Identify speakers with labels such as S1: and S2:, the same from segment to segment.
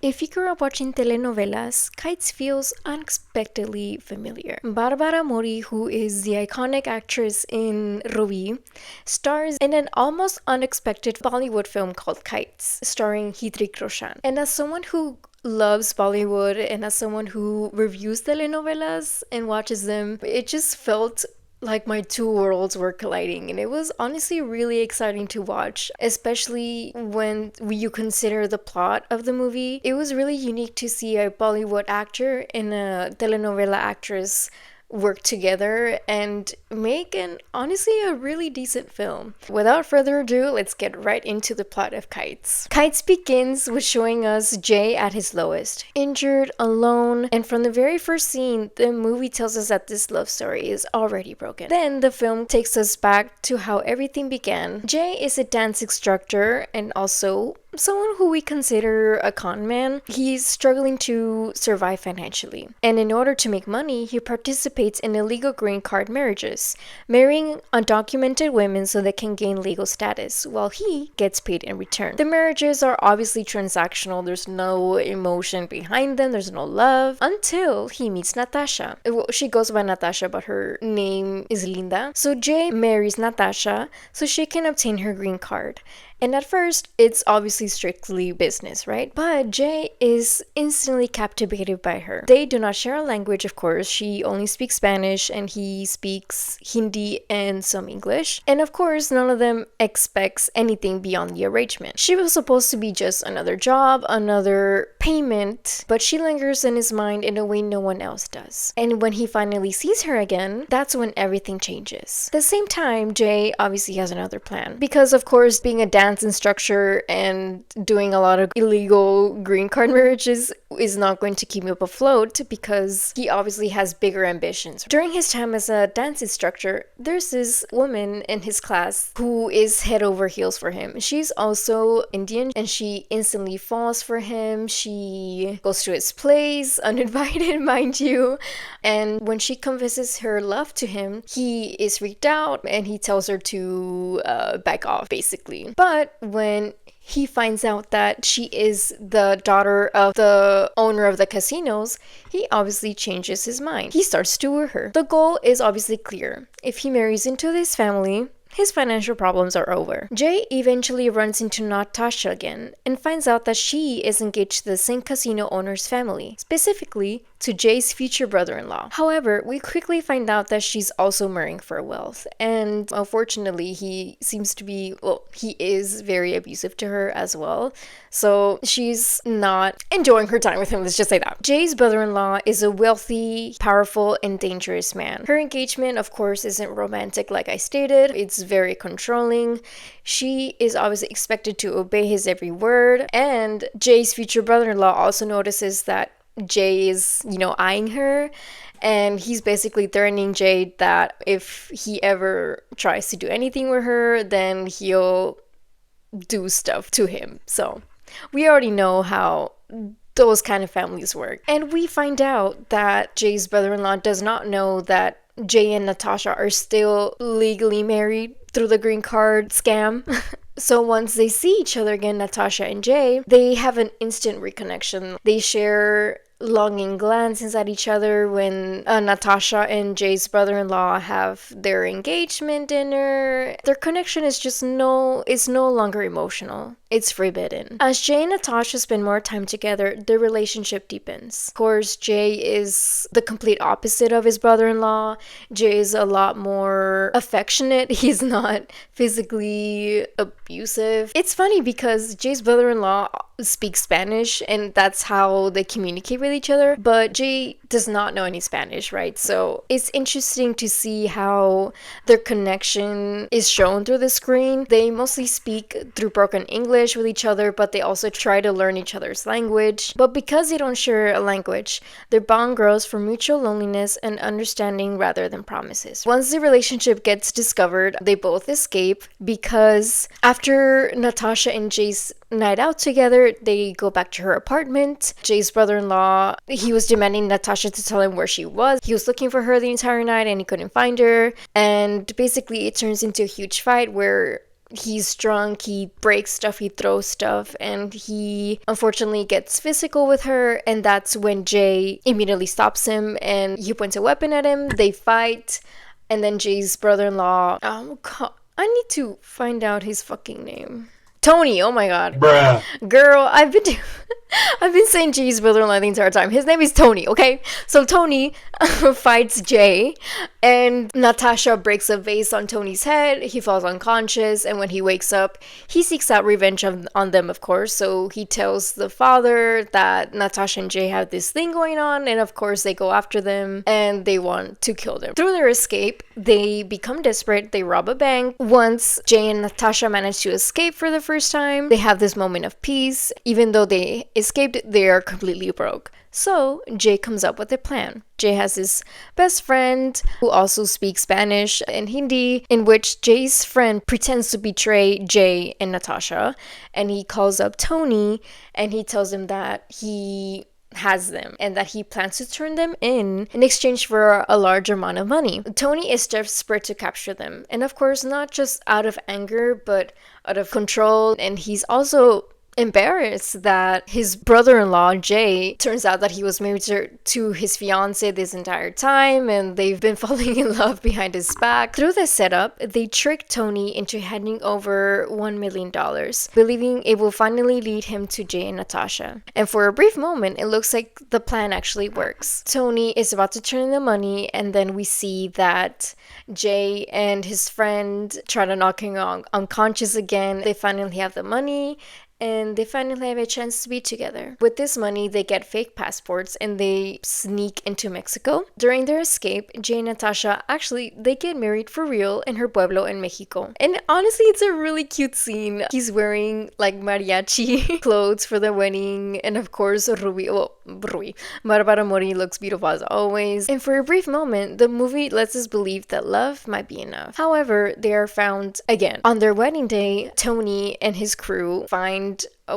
S1: If you grew up watching telenovelas, Kites feels unexpectedly familiar. Barbara Mori, who is the iconic actress in Rovi, stars in an almost unexpected Bollywood film called Kites, starring Hrithik Roshan. And as someone who loves Bollywood and as someone who reviews telenovelas and watches them, it just felt like my two worlds were colliding, and it was honestly really exciting to watch, especially when you consider the plot of the movie. It was really unique to see a Bollywood actor and a telenovela actress work together and make an honestly a really decent film. Without further ado, let's get right into the plot of Kites. Kites begins with showing us Jay at his lowest, injured, alone, and from the very first scene, the movie tells us that this love story is already broken. Then the film takes us back to how everything began. Jay is a dance instructor and also someone who we consider a con man. He's struggling to survive financially, and in order to make money, he participates in illegal green card marriages, marrying undocumented women so they can gain legal status, while he gets paid in return. The marriages are obviously transactional, there's no emotion behind them, there's no love, until he meets Natasha. Well, she goes by Natasha, but her name is Linda. So Jay marries Natasha so she can obtain her green card. And at first, it's obviously strictly business, right? But Jay is instantly captivated by her. They do not share a language, of course. She only speaks Spanish and he speaks Hindi and some English. And of course, none of them expects anything beyond the arrangement. She was supposed to be just another job, another payment, but she lingers in his mind in a way no one else does. And when he finally sees her again, that's when everything changes. At the same time, Jay obviously has another plan. Because of course, being a dance instructor and doing a lot of illegal green card marriages is not going to keep him afloat, because he obviously has bigger ambitions. During his time as a dance instructor, there's this woman in his class who is head over heels for him. She's also Indian and she instantly falls for him. She goes to his place, uninvited, mind you. And when she confesses her love to him, he is freaked out and he tells her to back off, basically. But when he finds out that she is the daughter of the owner of the casinos, he obviously changes his mind. He starts to woo her. The goal is obviously clear. If he marries into this family, his financial problems are over. Jay eventually runs into Natasha again and finds out that she is engaged to the same casino owner's family, specifically to Jay's future brother-in-law. However, we quickly find out that she's also marrying for wealth, and unfortunately he seems to be, well, he is very abusive to her as well, so she's not enjoying her time with him, let's just say that. Jay's brother-in-law is a wealthy, powerful, and dangerous man. Her engagement, of course, isn't romantic like I stated, it's very controlling. She is obviously expected to obey his every word, and Jay's future brother-in-law also notices that Jay is, eyeing her, and he's basically threatening Jay that if he ever tries to do anything with her, then he'll do stuff to him. So we already know how those kind of families work. And we find out that Jay's brother-in-law does not know that Jay and Natasha are still legally married through the green card scam. So once they see each other again, Natasha and Jay, they have an instant reconnection. They share longing glances at each other when Natasha and Jay's brother-in-law have their engagement dinner. Their connection is no longer emotional. It's forbidden. As Jay and Natasha spend more time together, their relationship deepens. Of course, Jay is the complete opposite of his brother-in-law. Jay is a lot more affectionate. He's not physically abusive. It's funny because Jay's brother-in-law speaks Spanish and that's how they communicate with each other, but Jay does not know any Spanish, right? So it's interesting to see how their connection is shown through the screen. They mostly speak through broken English with each other, but they also try to learn each other's language. But because they don't share a language, their bond grows from mutual loneliness and understanding rather than promises. Once the relationship gets discovered, they both escape because after Natasha and Jay's night out together, they go back to her apartment. Jay's brother-in-law, he was demanding Natasha to tell him where she was. He was looking for her the entire night and he couldn't find her. And basically it turns into a huge fight where He's drunk, he breaks stuff, he throws stuff, and he unfortunately gets physical with her. And that's when Jay immediately stops him and he points a weapon at him. They fight, and then Jay's brother-in-law, I need to find out his fucking name. Tony, oh my god.
S2: Bruh.
S1: Girl, I've been saying Jay's brother-in-law the entire time. His name is Tony, okay? So Tony fights Jay, and Natasha breaks a vase on Tony's head. He falls unconscious, and when he wakes up, he seeks out revenge on them, of course. So he tells the father that Natasha and Jay have this thing going on, and of course they go after them, and they want to kill them. Through their escape, they become desperate. They rob a bank. Once Jay and Natasha manage to escape for the first time, they have this moment of peace. Even though they escaped, they are completely broke. So Jay comes up with a plan. Jay has his best friend who also speaks Spanish and Hindi, in which Jay's friend pretends to betray Jay and Natasha, and he calls up Tony and he tells him that he has them and that he plans to turn them in exchange for a large amount of money. Tony is desperate to capture them, and of course not just out of anger but out of control, and he's also embarrassed that his brother-in-law Jay, turns out that he was married to his fiance this entire time, and they've been falling in love behind his back. Through this setup, they trick Tony into handing over $1 million, believing it will finally lead him to Jay and Natasha. And for a brief moment, it looks like the plan actually works. Tony is about to turn in the money, and then we see that Jay and his friend try to knock him unconscious again. They finally have the money, and they finally have a chance to be together. With this money, they get fake passports and they sneak into Mexico. During their escape, Jay and Natasha they get married for real in her pueblo in Mexico. And honestly, it's a really cute scene. He's wearing like mariachi clothes for the wedding, and of course, Barbara Mori looks beautiful as always. And for a brief moment, the movie lets us believe that love might be enough. However, they are found again. On their wedding day, Tony and his crew find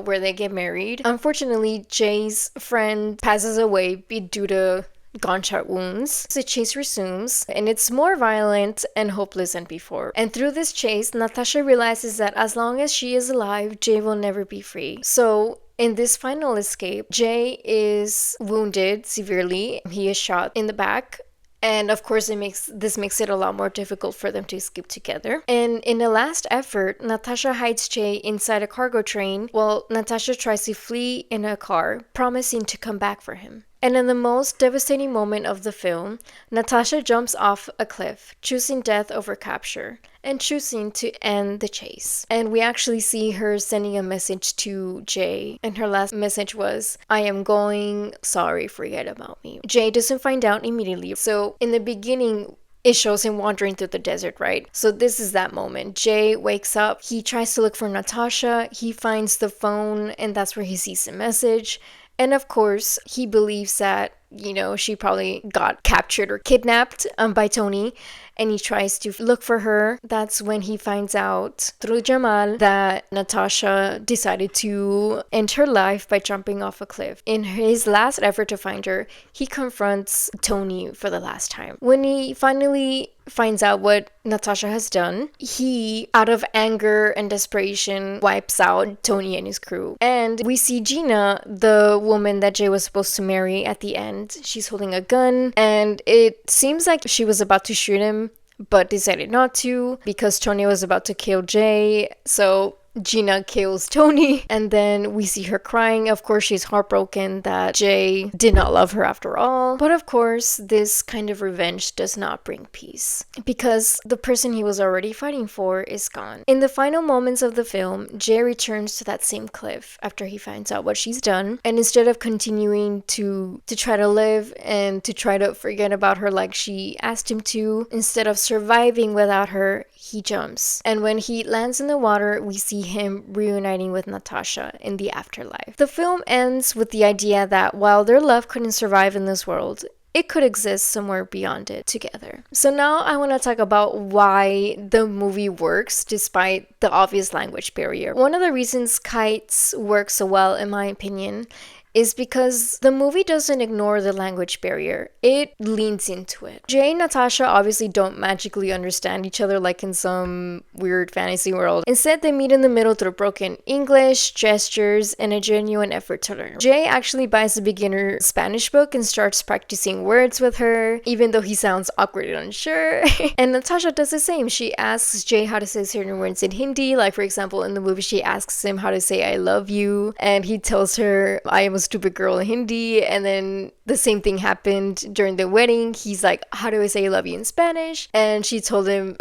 S1: where they get married. Unfortunately, Jay's friend passes away due to gunshot wounds. The chase resumes, and it's more violent and hopeless than before. And through this chase, Natasha realizes that as long as she is alive, Jay will never be free. So in this final escape, Jay is wounded severely. He is shot in the back. And of course, this makes it a lot more difficult for them to escape together. And in a last effort, Natasha hides Jay inside a cargo train while Natasha tries to flee in a car, promising to come back for him. And in the most devastating moment of the film, Natasha jumps off a cliff, choosing death over capture, and choosing to end the chase. And we actually see her sending a message to Jay, and her last message was, "I am going, sorry, forget about me." Jay doesn't find out immediately. So in the beginning, it shows him wandering through the desert, right? So this is that moment. Jay wakes up, he tries to look for Natasha, he finds the phone, and that's where he sees the message. And of course, he believes that, she probably got captured or kidnapped by Tony, and he tries to look for her. That's when he finds out through Jamal that Natasha decided to end her life by jumping off a cliff. In his last effort to find her, he confronts Tony for the last time. When he finally finds out what Natasha has done, he, out of anger and desperation, wipes out Tony and his crew. And we see Gina, the woman that Jay was supposed to marry at the end. She's holding a gun, and it seems like she was about to shoot him, but decided not to because Tony was about to kill Jay. So Gina kills Tony, and then we see her crying. Of course, she's heartbroken that Jay did not love her after all. But of course, this kind of revenge does not bring peace because the person he was already fighting for is gone. In the final moments of the film, Jay returns to that same cliff after he finds out what she's done, and instead of continuing to try to live and to try to forget about her like she asked him to, instead of surviving without her, he jumps. And when he lands in the water, we see him reuniting with Natasha in the afterlife. The film ends with the idea that while their love couldn't survive in this world, it could exist somewhere beyond it together. So now I want to talk about why the movie works despite the obvious language barrier. One of the reasons Kites works so well, in my opinion, is because the movie doesn't ignore the language barrier. It leans into it. Jay and Natasha obviously don't magically understand each other like in some weird fantasy world. Instead, they meet in the middle through broken English, gestures, and a genuine effort to learn. Jay actually buys a beginner Spanish book and starts practicing words with her, even though he sounds awkward and unsure. And Natasha does the same. She asks Jay how to say certain words in Hindi, like for example in the movie she asks him how to say I love you, and he tells her I am a stupid girl in Hindi, and then the same thing happened during the wedding. He's like, how do I say I love you in Spanish? And she told him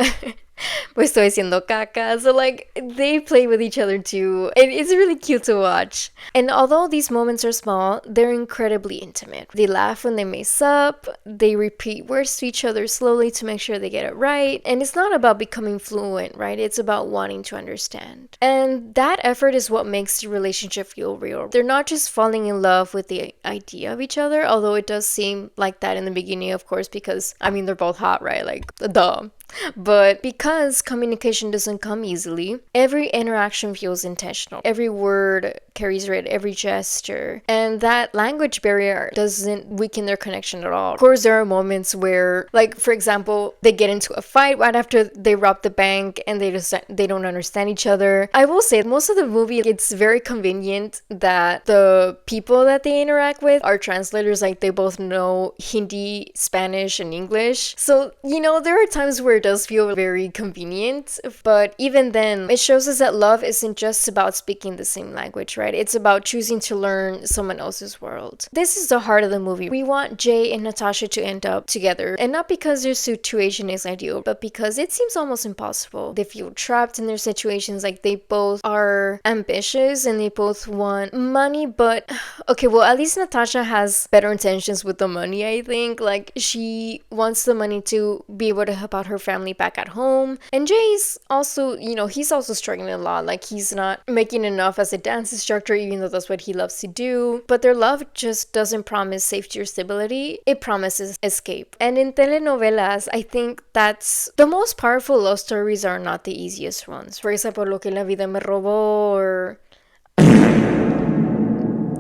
S1: pues estoy haciendo caca. So like they play with each other too. And it's really cute to watch. And although these moments are small, they're incredibly intimate. They laugh when they mess up, they repeat words to each other slowly to make sure they get it right. And it's not about becoming fluent, right? It's about wanting to understand. And that effort is what makes the relationship feel real. They're not just falling in love with the idea of each other, although it does seem like that in the beginning, of course, because I mean they're both hot, right? Like duh. But because communication doesn't come easily, every interaction feels intentional. Every word carries weight, every gesture. And that language barrier doesn't weaken their connection at all. Of course, there are moments where, like, for example, they get into a fight right after they rob the bank and they don't understand each other. I will say, most of the movie, it's very convenient that the people that they interact with are translators. Like, they both know Hindi, Spanish, and English. So, you know, there are times where it does feel very convenient, but even then, it shows us that love isn't just about speaking the same language, right? It's about choosing to learn someone else's world. This is the heart of the movie. We want Jay and Natasha to end up together, and not because their situation is ideal, but because it seems almost impossible. They feel trapped in their situations, like they both are ambitious and they both want money, but okay, well, at least Natasha has better intentions with the money, I think. Like, she wants the money to be able to help out her family back at home. And Jay's also, you know, he's also struggling a lot. Like, he's not making enough as a dance instructor, even though that's what he loves to do. But their love just doesn't promise safety or stability. It promises escape. And in telenovelas, I think that's the most powerful love stories are not the easiest ones. For example, Lo que la vida me robó, or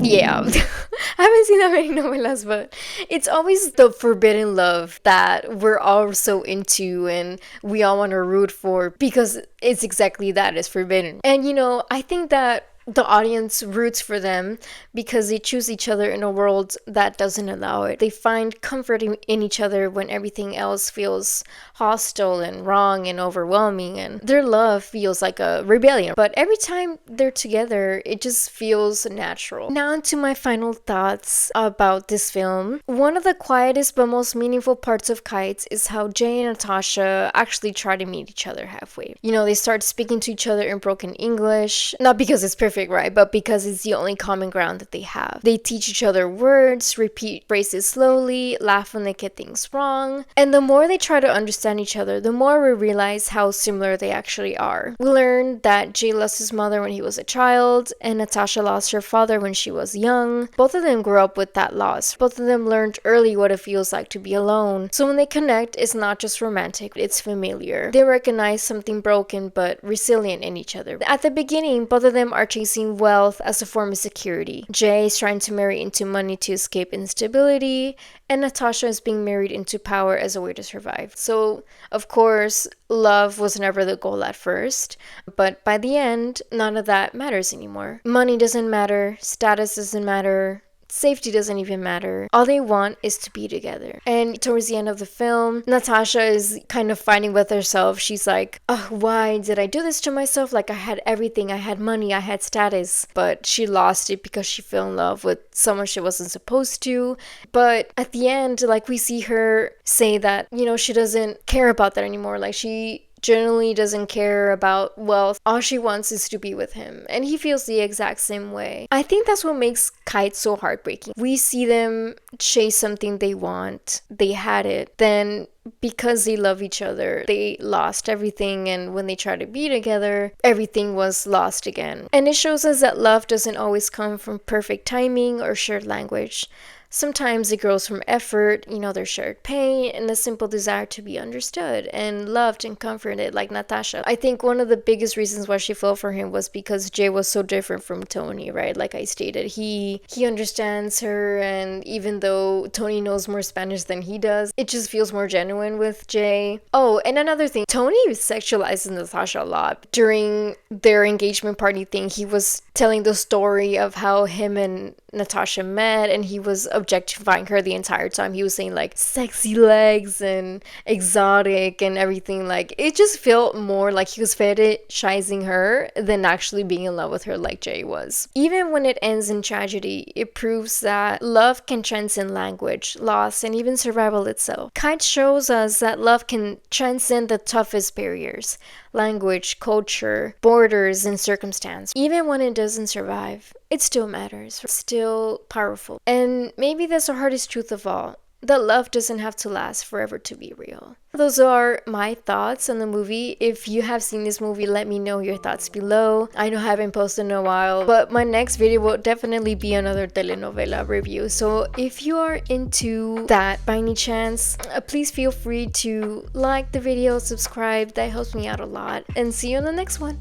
S1: yeah, I haven't seen that many novelas, but it's always the forbidden love that we're all so into and we all want to root for because it's exactly that, it's forbidden. And you know, I think that the audience roots for them because they choose each other in a world that doesn't allow it. They find comfort in each other when everything else feels hostile and wrong and overwhelming, and their love feels like a rebellion. But every time they're together, it just feels natural. Now to my final thoughts about this film. One of the quietest but most meaningful parts of Kites is how Jay and Natasha actually try to meet each other halfway. You know, they start speaking to each other in broken English, not because it's perfect, right? But because it's the only common ground that they have. They teach each other words, repeat phrases slowly, laugh when they get things wrong. And the more they try to understand each other, the more we realize how similar they actually are. We learn that Jay lost his mother when he was a child, and Natasha lost her father when she was young. Both of them grew up with that loss. Both of them learned early what it feels like to be alone. So when they connect, it's not just romantic, it's familiar. They recognize something broken but resilient in each other. At the beginning, both of them are chasing wealth as a form of security. Jay is trying to marry into money to escape instability, and Natasha is being married into power as a way to survive. So, of course, love was never the goal at first, but by the end, none of that matters anymore. Money doesn't matter, status doesn't matter, safety doesn't even matter. All they want is to be together. And towards the end of the film, Natasha is kind of fighting with herself. She's like, oh, why did I do this to myself? Like, I had everything. I had money. I had status. But she lost it because she fell in love with someone she wasn't supposed to. But at the end, like, we see her say that, you know, she doesn't care about that anymore. Like, she generally doesn't care about wealth. All she wants is to be with him, and he feels the exact same way. I think that's what makes Kite so heartbreaking. We see them chase something they want, they had it, then because they love each other, they lost everything, and when they try to be together, everything was lost again. And it shows us that love doesn't always come from perfect timing or shared language. Sometimes it grows from effort, their shared pain, and a simple desire to be understood and loved and comforted, like Natasha. I think one of the biggest reasons why she fell for him was because Jay was so different from Tony, right? Like I stated, he understands her, and even though Tony knows more Spanish than he does, it just feels more genuine with Jay. Oh, and another thing, Tony sexualizes Natasha a lot. During their engagement party thing, he was telling the story of how him and Natasha met, and he was objectifying her the entire time. He was saying like sexy legs and exotic and everything. Like it just felt more like he was fetishizing her than actually being in love with her like Jay was. Even when it ends in tragedy, it proves that love can transcend language, loss, and even survival itself. Kite shows us that love can transcend the toughest barriers: language, culture, borders, and circumstance. Even when it doesn't survive, it still matters, it's still powerful. And maybe that's the hardest truth of all, that love doesn't have to last forever to be real. Those are my thoughts on the movie. If you have seen this movie, let me know your thoughts below. I know I haven't posted in a while, but my next video will definitely be another telenovela review. So if you are into that by any chance, please feel free to like the video, subscribe. That helps me out a lot. And see you in the next one.